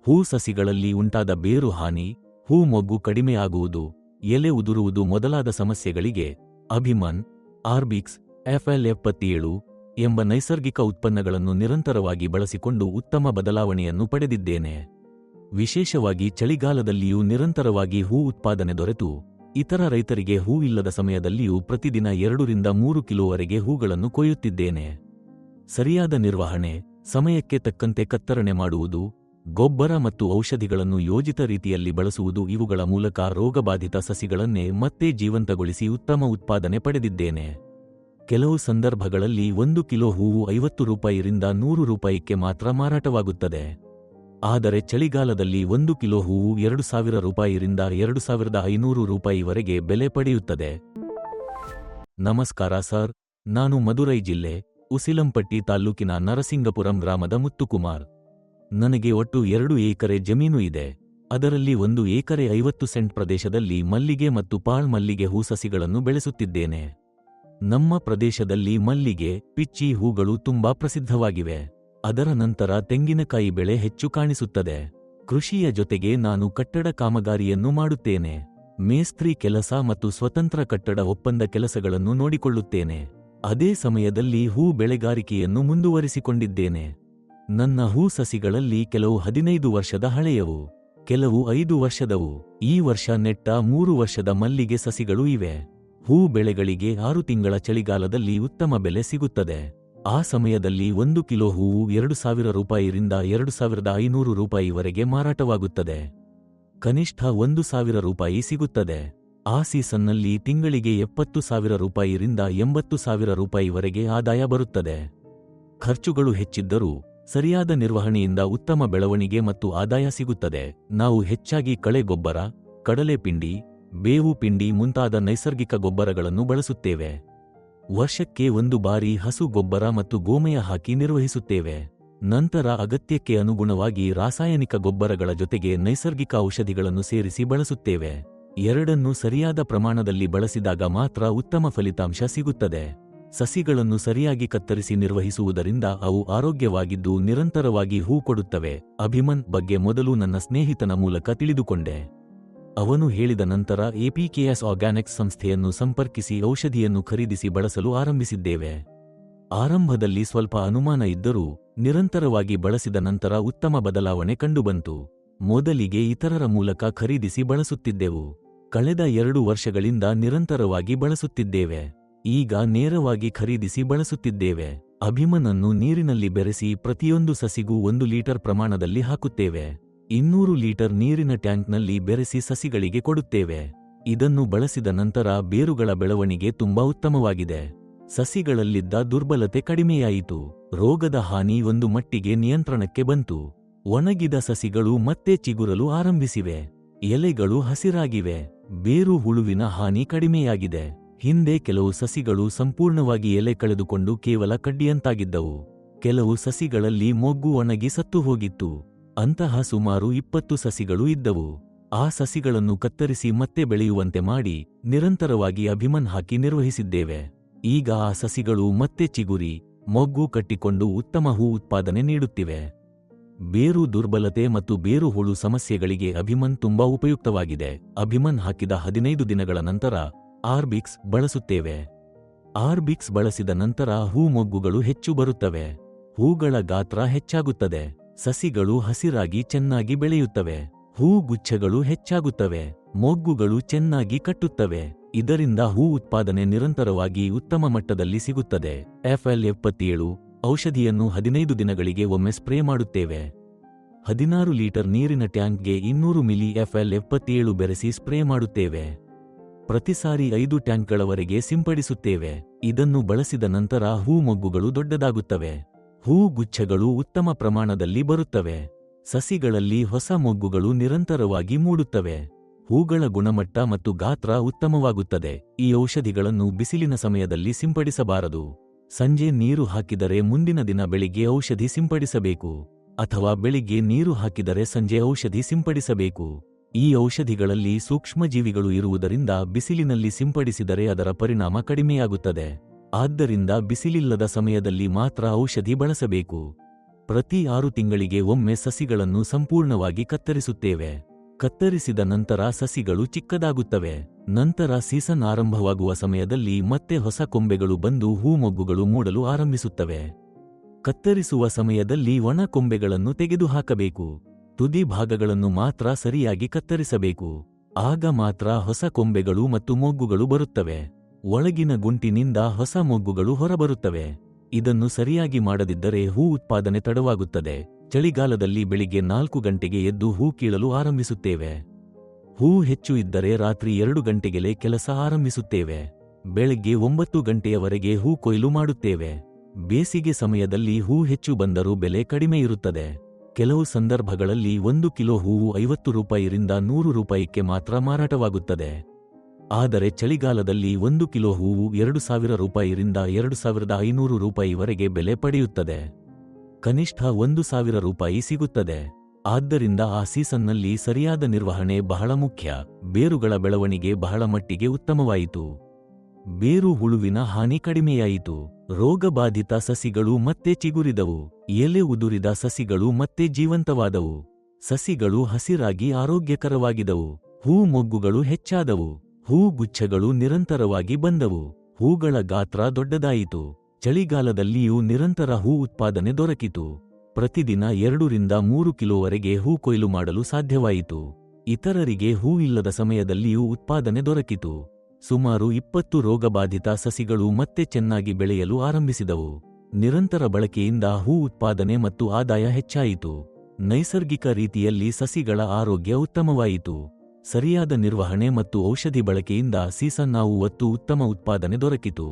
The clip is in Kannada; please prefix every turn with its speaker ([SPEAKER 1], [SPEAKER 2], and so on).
[SPEAKER 1] ಹೂ ಸಸಿಗಳಲ್ಲಿ ಉಂಟಾದ ಬೇರು ಹಾನಿ, ಹೂ ಮೊಗ್ಗು ಕಡಿಮೆಯಾಗುವುದು, ಎಲೆ ಉದುರುವುದು ಮೊದಲಾದ ಸಮಸ್ಯೆಗಳಿಗೆ ಅಭಿಮನ್ ಆರ್ಬಿಕ್ಸ್ FL77 ಎಂಬ ನೈಸರ್ಗಿಕ ಉತ್ಪನ್ನಗಳನ್ನು ನಿರಂತರವಾಗಿ ಬಳಸಿಕೊಂಡು ಉತ್ತಮ ಬದಲಾವಣೆಯನ್ನು ಪಡೆದಿದ್ದೇನೆ. ವಿಶೇಷವಾಗಿ ಚಳಿಗಾಲದಲ್ಲಿಯೂ ನಿರಂತರವಾಗಿ ಹೂ ಉತ್ಪಾದನೆ ದೊರೆತು ಇತರ ರೈತರಿಗೆ ಹೂ ಇಲ್ಲದ ಸಮಯದಲ್ಲಿಯೂ ಪ್ರತಿದಿನ 2 ರಿಂದ 3 ಕಿಲೋವರೆಗೆ ಹೂಗಳನ್ನು ಕೊಯ್ಯುತ್ತಿದ್ದೇನೆ. ಸರಿಯಾದ ನಿರ್ವಹಣೆ, ಸಮಯಕ್ಕೆ ತಕ್ಕಂತೆ ಕತ್ತರಣೆ ಮಾಡುವುದು, ಗೊಬ್ಬರ ಮತ್ತು ಔಷಧಿಗಳನ್ನು ಯೋಜಿತ ರೀತಿಯಲ್ಲಿ ಬಳಸುವುದು ಇವುಗಳ ಮೂಲಕ ರೋಗಬಾಧಿತ ಸಸಿಗಳನ್ನೇ ಮತ್ತೆ ಜೀವಂತಗೊಳಿಸಿ ಉತ್ತಮ ಉತ್ಪಾದನೆ ಪಡೆದಿದ್ದೇನೆ. ಕೆಲವು ಸಂದರ್ಭಗಳಲ್ಲಿ 1 ಕಿಲೋ ಹೂವು 50 ರೂಪಾಯಿರಿಂದ 100 ರೂಪಾಯಿಗೆ ಮಾತ್ರ ಮಾರಾಟವಾಗುತ್ತದೆ. ಆದರೆ ಚಳಿಗಾಲದಲ್ಲಿ 1 ಕಿಲೋ ಹೂವು 2000 ರೂಪಾಯಿರಿಂದ 2500 ರೂಪಾಯಿವರೆಗೆ ಬೆಲೆ ಪಡೆಯುತ್ತದೆ. ನಮಸ್ಕಾರ ಸರ್, ನಾನು ಮದುರೈ ಜಿಲ್ಲೆ ಉಸಿಲಂಪಟ್ಟಿ ತಾಲ್ಲೂಕಿನ ನರಸಿಂಗಪುರಂ ಗ್ರಾಮದ ಮುತ್ತುಕುಮಾರ್. ನನಗೆ ಒಟ್ಟು 2 ಎಕರೆ ಜಮೀನು ಇದೆ. ಅದರಲ್ಲಿ 1 ಎಕರೆ 50 ಸೆಂಟ್ ಪ್ರದೇಶದಲ್ಲಿ ಮಲ್ಲಿಗೆ ಮತ್ತು ಪಾಳ್ ಮಲ್ಲಿಗೆ ಹೂ ಸಸಿಗಳನ್ನು ಬೆಳೆಸುತ್ತಿದ್ದೇನೆ. ನಮ್ಮ ಪ್ರದೇಶದಲ್ಲಿ ಮಲ್ಲಿಗೆ, ಪಿಚ್ಚಿ ಹೂಗಳು ತುಂಬಾ ಪ್ರಸಿದ್ಧವಾಗಿವೆ. ಅದರ ನಂತರ ತೆಂಗಿನಕಾಯಿ ಬೆಳೆ ಹೆಚ್ಚು ಕಾಣಿಸುತ್ತದೆ. ಕೃಷಿಯ ಜೊತೆಗೆ ನಾನು ಕಟ್ಟಡ ಕಾಮಗಾರಿಯನ್ನು ಮಾಡುತ್ತೇನೆ. ಮೇಸ್ತ್ರಿ ಕೆಲಸ ಮತ್ತು ಸ್ವತಂತ್ರ ಕಟ್ಟಡ ಒಪ್ಪಂದ ಕೆಲಸಗಳನ್ನು ನೋಡಿಕೊಳ್ಳುತ್ತೇನೆ. ಅದೇ ಸಮಯದಲ್ಲಿ ಹೂ ಬೆಳೆಗಾರಿಕೆಯನ್ನು ಮುಂದುವರಿಸಿಕೊಂಡಿದ್ದೇನೆ. ನನ್ನ ಹೂ ಸಸಿಗಳಲ್ಲಿ ಕೆಲವು 15 ವರ್ಷದ ಹಳೆಯವು, ಕೆಲವು 5 ವರ್ಷದವು. ಈ ವರ್ಷ ನೆಟ್ಟ 3 ವರ್ಷದ ಮಲ್ಲಿಗೆ ಸಸಿಗಳು ಇವೆ. ಹೂ ಬೆಳೆಗಳಿಗೆ 6 ತಿಂಗಳ ಚಳಿಗಾಲದಲ್ಲಿ ಉತ್ತಮ ಬೆಲೆ ಸಿಗುತ್ತದೆ. ಆ ಸಮಯದಲ್ಲಿ 1 ಕಿಲೋ ಹೂವು 2000 ರೂಪಾಯಿರಿಂದ 2500 ರೂಪಾಯಿವರೆಗೆ ಮಾರಾಟವಾಗುತ್ತದೆ. ಕನಿಷ್ಠ 1000 ರೂಪಾಯಿ ಸಿಗುತ್ತದೆ. ಆ ಸೀಸನ್ನಲ್ಲಿ ತಿಂಗಳಿಗೆ 70,000 ರೂಪಾಯಿರಿಂದ 80,000 ರೂಪಾಯಿವರೆಗೆ ಆದಾಯ ಬರುತ್ತದೆ. ಖರ್ಚುಗಳು ಹೆಚ್ಚಿದ್ದರೂ ಸರಿಯಾದ ನಿರ್ವಹಣೆಯಿಂದ ಉತ್ತಮ ಬೆಳವಣಿಗೆ ಮತ್ತು ಆದಾಯ ಸಿಗುತ್ತದೆ. ನಾವು ಹೆಚ್ಚಾಗಿ ಕಳೆ ಗೊಬ್ಬರ, ಕಡಲೆಪಿಂಡಿ, ಬೇವು ಪಿಂಡಿ ಮುಂತಾದ ನೈಸರ್ಗಿಕ ಗೊಬ್ಬರಗಳನ್ನು ಬಳಸುತ್ತೇವೆ. ವರ್ಷಕ್ಕೆ 1 ಬಾರಿ ಹಸು ಗೊಬ್ಬರ ಮತ್ತು ಗೋಮಯ ಹಾಕಿ ನಿರ್ವಹಿಸುತ್ತೇವೆ. ನಂತರ ಅಗತ್ಯಕ್ಕೆ ಅನುಗುಣವಾಗಿ ರಾಸಾಯನಿಕ ಗೊಬ್ಬರಗಳ ಜೊತೆಗೆ ನೈಸರ್ಗಿಕ ಔಷಧಿಗಳನ್ನು ಸೇರಿಸಿ ಬಳಸುತ್ತೇವೆ. ಎರಡನ್ನೂ ಸರಿಯಾದ ಪ್ರಮಾಣದಲ್ಲಿ ಬಳಸಿದಾಗ ಮಾತ್ರ ಉತ್ತಮ ಫಲಿತಾಂಶ ಸಿಗುತ್ತದೆ. ಸಸಿಗಳನ್ನು ಸರಿಯಾಗಿ ಕತ್ತರಿಸಿ ನಿರ್ವಹಿಸುವುದರಿಂದ ಅವು ಆರೋಗ್ಯವಾಗಿದ್ದು ನಿರಂತರವಾಗಿ ಹೂ ಕೊಡುತ್ತವೆ. ಅಭಿಮನ್ ಬಗ್ಗೆ ಮೊದಲು ನನ್ನ ಸ್ನೇಹಿತನ ಮೂಲಕ ತಿಳಿದುಕೊಂಡೆ. ಅವನು ಹೇಳಿದ ನಂತರ APKS ಆರ್ಗ್ಯಾನಿಕ್ಸ್ ಸಂಸ್ಥೆಯನ್ನು ಸಂಪರ್ಕಿಸಿ ಔಷಧಿಯನ್ನು ಖರೀದಿಸಿ ಬಳಸಲು ಆರಂಭಿಸಿದ್ದೇವೆ. ಆರಂಭದಲ್ಲಿ ಸ್ವಲ್ಪ ಅನುಮಾನ ಇದ್ದರೂ ನಿರಂತರವಾಗಿ ಬಳಸಿದ ನಂತರ ಉತ್ತಮ ಬದಲಾವಣೆ ಕಂಡುಬಂತು. ಮೊದಲಿಗೆ ಇತರರ ಮೂಲಕ ಖರೀದಿಸಿ ಬಳಸುತ್ತಿದ್ದೆವು. ಕಳೆದ 2 ವರ್ಷಗಳಿಂದ ನಿರಂತರವಾಗಿ ಬಳಸುತ್ತಿದ್ದೇವೆ. ಈಗ ನೇರವಾಗಿ ಖರೀದಿಸಿ ಬಳಸುತ್ತಿದ್ದೇವೆ. ಅಭಿಮನನ್ನು ನೀರಿನಲ್ಲಿ ಬೆರೆಸಿ ಪ್ರತಿಯೊಂದು ಸಸಿಗೂ 1 ಲೀಟರ್ ಪ್ರಮಾಣದಲ್ಲಿ ಹಾಕುತ್ತೇವೆ. 200 ಲೀಟರ್ ನೀರಿನ ಟ್ಯಾಂಕ್ನಲ್ಲಿ ಬೆರೆಸಿ ಸಸಿಗಳಿಗೆ ಕೊಡುತ್ತೇವೆ. ಇದನ್ನು ಬಳಸಿದ ನಂತರ ಬೇರುಗಳ ಬೆಳವಣಿಗೆ ತುಂಬಾ ಉತ್ತಮವಾಗಿದೆ. ಸಸಿಗಳಲ್ಲಿದ್ದ ದುರ್ಬಲತೆ ಕಡಿಮೆಯಾಯಿತು. ರೋಗದ ಹಾನಿ ಒಂದು ಮಟ್ಟಿಗೆ ನಿಯಂತ್ರಣಕ್ಕೆ ಬಂತು. ಒಣಗಿದ ಸಸಿಗಳು ಮತ್ತೆ ಚಿಗುರಲು ಆರಂಭಿಸಿವೆ. ಎಲೆಗಳು ಹಸಿರಾಗಿವೆ. ಬೇರು ಹುಳುವಿನ ಹಾನಿ ಕಡಿಮೆಯಾಗಿದೆ. ಹಿಂದೆ ಕೆಲವು ಸಸಿಗಳು ಸಂಪೂರ್ಣವಾಗಿ ಎಲೆ ಕಳೆದುಕೊಂಡು ಕೇವಲ ಕಡ್ಡಿಯಂತಾಗಿದ್ದವು. ಕೆಲವು ಸಸಿಗಳಲ್ಲಿ ಮೊಗ್ಗು ಒಣಗಿ ಸತ್ತು ಹೋಗಿತ್ತು. ಅಂತಹ ಸುಮಾರು 20 ಸಸಿಗಳು ಇದ್ದವು. ಆ ಸಸಿಗಳನ್ನು ಕತ್ತರಿಸಿ ಮತ್ತೆ ಬೆಳೆಯುವಂತೆ ಮಾಡಿ ನಿರಂತರವಾಗಿ ಅಭಿಮನ್ ಹಾಕಿ ನಿರ್ವಹಿಸಿದ್ದೇವೆ. ಈಗ ಆ ಸಸಿಗಳು ಮತ್ತೆ ಚಿಗುರಿ ಮೊಗ್ಗು ಕಟ್ಟಿಕೊಂಡು ಉತ್ತಮ ಹೂ ಉತ್ಪಾದನೆ ನೀಡುತ್ತಿವೆ. ಬೇರು ದುರ್ಬಲತೆ ಮತ್ತು ಬೇರು ಹುಳು ಸಮಸ್ಯೆಗಳಿಗೆ ಅಭಿಮನ್ ತುಂಬಾ ಉಪಯುಕ್ತವಾಗಿದೆ. ಅಭಿಮನ್ ಹಾಕಿದ 15 ದಿನಗಳ ನಂತರ ಆರ್ಬಿಕ್ಸ್ ಬಳಸುತ್ತೇವೆ. ಆರ್ಬಿಕ್ಸ್ ಬಳಸಿದ ನಂತರ ಹೂ ಮೊಗ್ಗುಗಳು ಹೆಚ್ಚು ಬರುತ್ತವೆ. ಹೂಗಳ ಗಾತ್ರ ಹೆಚ್ಚಾಗುತ್ತದೆ. ಸಸಿಗಳು ಹಸಿರಾಗಿ ಚೆನ್ನಾಗಿ ಬೆಳೆಯುತ್ತವೆ. ಹೂ ಗುಚ್ಛಗಳು ಹೆಚ್ಚಾಗುತ್ತವೆ. ಮೊಗ್ಗುಗಳು ಚೆನ್ನಾಗಿ ಕಟ್ಟುತ್ತವೆ. ಇದರಿಂದ ಹೂ ಉತ್ಪಾದನೆ ನಿರಂತರವಾಗಿ ಉತ್ತಮ ಮಟ್ಟದಲ್ಲಿ ಸಿಗುತ್ತದೆ. FL77 ಔಷಧಿಯನ್ನು 15 ದಿನಗಳಿಗೆ ಒಮ್ಮೆ ಸ್ಪ್ರೇ ಮಾಡುತ್ತೇವೆ. 16 ಲೀಟರ್ ನೀರಿನ ಟ್ಯಾಂಕ್ಗೆ 200 ಮಿಲಿ FL77 ಬೆರೆಸಿ ಸ್ಪ್ರೇ ಮಾಡುತ್ತೇವೆ. ಪ್ರತಿ ಸಾರಿ 5 ಟ್ಯಾಂಕ್ಗಳವರೆಗೆ ಸಿಂಪಡಿಸುತ್ತೇವೆ. ಇದನ್ನು ಬಳಸಿದ ನಂತರ ಹೂ ಮೊಗ್ಗುಗಳು ದೊಡ್ಡದಾಗುತ್ತವೆ. ಹೂ ಗುಚ್ಛಗಳು ಉತ್ತಮ ಪ್ರಮಾಣದಲ್ಲಿ ಬರುತ್ತವೆ. ಸಸಿಗಳಲ್ಲಿ ಹೊಸ ಮೊಗ್ಗುಗಳು ನಿರಂತರವಾಗಿ ಮೂಡುತ್ತವೆ. ಹೂಗಳ ಗುಣಮಟ್ಟ ಮತ್ತು ಗಾತ್ರ ಉತ್ತಮವಾಗುತ್ತದೆ. ಈ ಔಷಧಿಗಳನ್ನು ಬಿಸಿಲಿನ ಸಮಯದಲ್ಲಿ ಸಿಂಪಡಿಸಬಾರದು. ಸಂಜೆ ನೀರು ಹಾಕಿದರೆ ಮುಂದಿನ ದಿನ ಬೆಳಿಗ್ಗೆ ಔಷಧಿ ಸಿಂಪಡಿಸಬೇಕು, ಅಥವಾ ಬೆಳಿಗ್ಗೆ ನೀರು ಹಾಕಿದರೆ ಸಂಜೆ ಔಷಧಿ ಸಿಂಪಡಿಸಬೇಕು. ಈ ಔಷಧಿಗಳಲ್ಲಿ ಸೂಕ್ಷ್ಮಜೀವಿಗಳು ಇರುವುದರಿಂದ ಬಿಸಿಲಿನಲ್ಲಿ ಸಿಂಪಡಿಸಿದರೆ ಅದರ ಪರಿಣಾಮ ಕಡಿಮೆಯಾಗುತ್ತದೆ. ಆದ್ದರಿಂದ ಬಿಸಿಲಿಲ್ಲದ ಸಮಯದಲ್ಲಿ ಮಾತ್ರ ಔಷಧಿ ಬಳಸಬೇಕು. ಪ್ರತಿ 6 ತಿಂಗಳಿಗೆ ಒಮ್ಮೆ ಸಸಿಗಳನ್ನು ಸಂಪೂರ್ಣವಾಗಿ ಕತ್ತರಿಸುತ್ತೇವೆ. ಕತ್ತರಿಸಿದ ನಂತರ ಸಸಿಗಳು ಚಿಕ್ಕದಾಗುತ್ತವೆ. ನಂತರ ಸೀಸನ್ ಆರಂಭವಾಗುವ ಸಮಯದಲ್ಲಿ ಮತ್ತೆ ಹೊಸ ಕೊಂಬೆಗಳು ಬಂದು ಹೂಮೊಗ್ಗುಗಳು ಮೂಡಲು ಆರಂಭಿಸುತ್ತವೆ. ಕತ್ತರಿಸುವ ಸಮಯದಲ್ಲಿ ಒಣ ಕೊಂಬೆಗಳನ್ನು ತೆಗೆದುಹಾಕಬೇಕು. ತುದಿ ಭಾಗಗಳನ್ನು ಮಾತ್ರ ಸರಿಯಾಗಿ ಕತ್ತರಿಸಬೇಕು. ಆಗ ಮಾತ್ರ ಹೊಸ ಕೊಂಬೆಗಳು ಮತ್ತು ಮೊಗ್ಗುಗಳು ಬರುತ್ತವೆ. ಒಳಗಿನ ಗುಂಟಿನಿಂದ ಹೊಸ ಮೊಗ್ಗುಗಳು ಹೊರಬರುತ್ತವೆ. ಇದನ್ನು ಸರಿಯಾಗಿ ಮಾಡದಿದ್ದರೆ ಹೂ ಉತ್ಪಾದನೆ ತಡವಾಗುತ್ತದೆ. ಚಳಿಗಾಲದಲ್ಲಿ ಬೆಳಿಗ್ಗೆ 4 ಗಂಟೆಗೆ ಎದ್ದು ಹೂ ಕೀಳಲು ಆರಂಭಿಸುತ್ತೇವೆ. ಹೂ ಹೆಚ್ಚು ಇದ್ದರೆ ರಾತ್ರಿ 2 ಗಂಟೆಗೆಲೇ ಕೆಲಸ ಆರಂಭಿಸುತ್ತೇವೆ. ಬೆಳಗ್ಗೆ 9 ಗಂಟೆಯವರೆಗೆ ಹೂ ಕೊಯ್ಲು ಮಾಡುತ್ತೇವೆ. ಬೇಸಿಗೆ ಸಮಯದಲ್ಲಿ ಹೂ ಹೆಚ್ಚು ಬಂದರೂ ಬೆಲೆ ಕಡಿಮೆ ಇರುತ್ತದೆ. ಕೆಲವು ಸಂದರ್ಭಗಳಲ್ಲಿ 1 ಕಿಲೋ ಹೂವು 50 ರೂಪಾಯಿರಿಂದ 100 ರೂಪಾಯಿಗೆ ಮಾತ್ರ ಮಾರಾಟವಾಗುತ್ತದೆ. ಆದರೆ ಚಳಿಗಾಲದಲ್ಲಿ 1 ಕಿಲೋ ಹೂವು 2000 ರೂಪಾಯಿರಿಂದ 2500 ರೂಪಾಯಿವರೆಗೆ ಬೆಲೆ ಪಡೆಯುತ್ತದೆ. ಕನಿಷ್ಠ 1000 ರೂಪಾಯಿ ಸಿಗುತ್ತದೆ. ಆದ್ದರಿಂದ ಆ ಸೀಸನ್ನಲ್ಲಿ ಸರಿಯಾದ ನಿರ್ವಹಣೆ ಬಹಳ ಮುಖ್ಯ. ಬೇರುಗಳ ಬೆಳವಣಿಗೆ ಬಹಳ ಮಟ್ಟಿಗೆ ಉತ್ತಮವಾಯಿತು. ಬೇರು ಹುಳುವಿನ ಹಾನಿ ಕಡಿಮೆಯಾಯಿತು. ರೋಗಬಾಧಿತ ಸಸಿಗಳು ಮತ್ತೆ ಚಿಗುರಿದವು. ಎಲೆ ಉದುರಿದ ಸಸಿಗಳು ಮತ್ತೆ ಜೀವಂತವಾದವು. ಸಸಿಗಳು ಹಸಿರಾಗಿ ಆರೋಗ್ಯಕರವಾಗಿದವು. ಹೂ ಮೊಗ್ಗುಗಳು ಹೆಚ್ಚಾದವು. ಹೂಗುಚ್ಛಗಳು ನಿರಂತರವಾಗಿ ಬಂದವು. ಹೂಗಳ ಗಾತ್ರ ದೊಡ್ಡದಾಯಿತು. ಚಳಿಗಾಲದಲ್ಲಿಯೂ ನಿರಂತರ ಹೂ ಉತ್ಪಾದನೆ ದೊರಕಿತು. ಪ್ರತಿದಿನ 2 ರಿಂದ 3 ಕಿಲೋವರೆಗೆ ಹೂ ಕೊಯ್ಲು ಮಾಡಲು ಸಾಧ್ಯವಾಯಿತು. ಇತರರಿಗೆ ಹೂ ಇಲ್ಲದ ಸಮಯದಲ್ಲಿಯೂ ಉತ್ಪಾದನೆ ದೊರಕಿತು. ಸುಮಾರು 20 ರೋಗಬಾಧಿತ ಸಸಿಗಳು ಮತ್ತೆ ಚೆನ್ನಾಗಿ ಬೆಳೆಯಲು ಆರಂಭಿಸಿದವು. ನಿರಂತರ ಬಳಕೆಯಿಂದ ಹೂ ಉತ್ಪಾದನೆ ಮತ್ತು ಆದಾಯ ಹೆಚ್ಚಾಯಿತು. ನೈಸರ್ಗಿಕ ರೀತಿಯಲ್ಲಿ ಸಸಿಗಳ ಆರೋಗ್ಯ ಉತ್ತಮವಾಯಿತು. ಸರಿಯಾದ ನಿರ್ವಹಣೆ ಮತ್ತು ಔಷಧಿ ಬಳಕೆಯಿಂದ ಸೀಸನ್ ನಾವು ಉತ್ತಮ ಉತ್ಪಾದನೆ ದೊರಕಿತು.